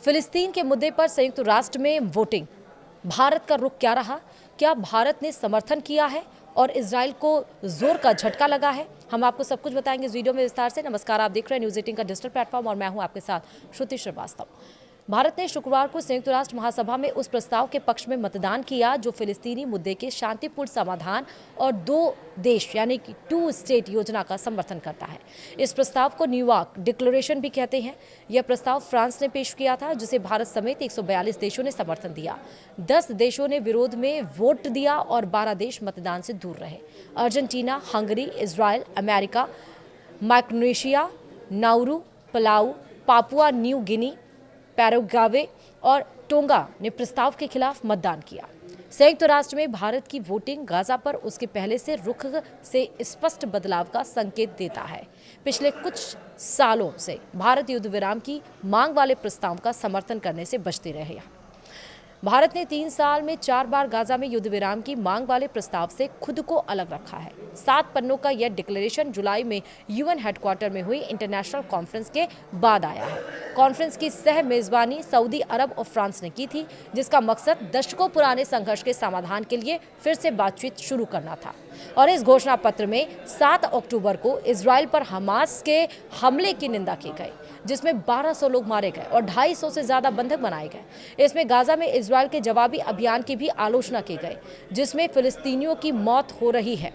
फिलिस्तीन के मुद्दे पर संयुक्त राष्ट्र में वोटिंग, भारत का रुख क्या रहा? क्या भारत ने समर्थन किया है और इजराइल को जोर का झटका लगा है? हम आपको सब कुछ बताएंगे इस वीडियो में विस्तार से। नमस्कार, आप देख रहे हैं न्यूज़ 18 का डिजिटल प्लेटफॉर्म और मैं हूं आपके साथ श्रुति श्रीवास्तव। भारत ने शुक्रवार को संयुक्त राष्ट्र महासभा में उस प्रस्ताव के पक्ष में मतदान किया जो फिलिस्तीनी मुद्दे के शांतिपूर्ण समाधान और 2 देश यानी कि 2 स्टेट योजना का समर्थन करता है। इस प्रस्ताव को न्यूयॉर्क डिक्लेरेशन भी कहते हैं। यह प्रस्ताव फ्रांस ने पेश किया था, जिसे भारत समेत 142 देशों ने समर्थन दिया। 10 देशों ने विरोध में वोट दिया और 12 देश मतदान से दूर रहे। Argentina, Hungary, Israel, America, Micronesia, Nauru, Palau, Papua New Guinea, Paraguay और टोंगा ने प्रस्ताव के खिलाफ मतदान किया। संयुक्त राष्ट्र में भारत की वोटिंग गाजा पर उसके पहले से रुख से स्पष्ट बदलाव का संकेत देता है। पिछले कुछ सालों से भारत युद्ध विराम की मांग वाले प्रस्ताव का समर्थन करने से बचते रहे। भारत ने 3 साल में 4 बार गाजा में युद्ध विराम की मांग वाले प्रस्ताव से खुद को अलग रखा है। 7 पन्नों का यह डिक्लेरेशन जुलाई में यूएन हेडक्वार्टर में हुई इंटरनेशनल कॉन्फ्रेंस के बाद आया है। कॉन्फ्रेंस की सह मेजबानी सऊदी अरब और फ्रांस ने की थी, जिसका मकसद दशकों पुराने संघर्ष के समाधान के लिए फिर से बातचीत शुरू करना था। और इस घोषणा पत्र में 7 अक्टूबर को इजराइल पर हमास के हमले की निंदा की गई, जिसमें 1200 लोग मारे गए और 250 से ज्यादा बंधक बनाए गए। इसमें गाजा में इजराइल के जवाबी अभियान की भी आलोचना की गई, जिसमें फिलिस्तीनियों की मौत हो रही है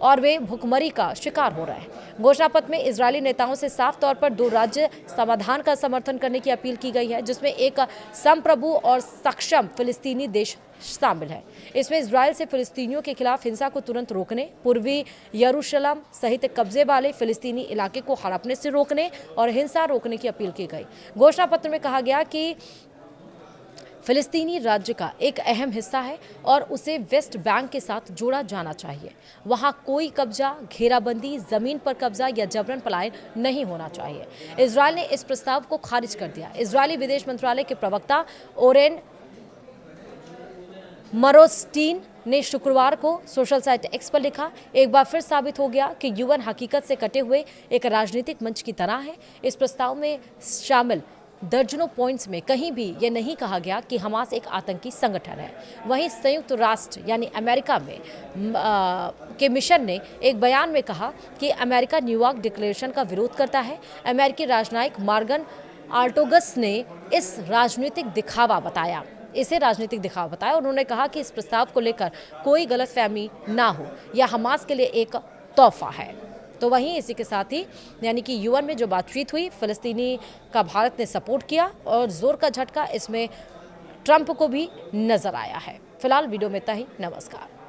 और वे भुखमरी का शिकार हो रहे हैं। घोषणा पत्र में इजरायली नेताओं से साफ तौर पर 2 राज्य समाधान का समर्थन करने की अपील की गई है, जिसमें एक संप्रभु और सक्षम फिलिस्तीनी देश शामिल है। इसमें इजराइल से फिलिस्तीनियों के खिलाफ हिंसा को तुरंत रोकने, पूर्वी यरूशलेम सहित कब्जे वाले फिलिस्तीनी इलाके को हड़पने से रोकने और हिंसा रोकने की अपील की गई। घोषणा पत्र में कहा गया कि फिलिस्तीनी राज्य का एक अहम हिस्सा है और उसे वेस्ट बैंक के साथ जोड़ा जाना चाहिए। वहां कोई कब्जा, घेराबंदी, जमीन पर कब्जा या जबरन पलायन नहीं होना चाहिए। इजराइल ने इस प्रस्ताव को खारिज कर दिया। इजरायली विदेश मंत्रालय के प्रवक्ता ओरेन मरोस्टीन ने शुक्रवार को सोशल साइट एक्स पर लिखा, एक बार फिर साबित हो गया कि यूएन हकीकत से कटे हुए एक राजनीतिक मंच की तरह है। इस प्रस्ताव में शामिल दर्जनों पॉइंट्स में कहीं भी यह नहीं कहा गया कि हमास एक आतंकी संगठन है। वहीं संयुक्त राष्ट्र यानी अमेरिका में के मिशन ने एक बयान में कहा कि अमेरिका न्यूयॉर्क डिक्लेरेशन का विरोध करता है। अमेरिकी राजनयिक मॉर्गन ऑर्टोगस ने इसे राजनीतिक दिखावा बताया। उन्होंने कहा कि इस प्रस्ताव को लेकर कोई गलतफहमी ना हो, यह हमास के लिए एक तोहफा है। तो वहीं इसी के साथ ही यानी कि यूएन में जो बातचीत हुई, फिलिस्तीनी का भारत ने सपोर्ट किया और जोर का झटका इसमें ट्रंप को भी नजर आया है। फिलहाल वीडियो में इतना ही। नमस्कार।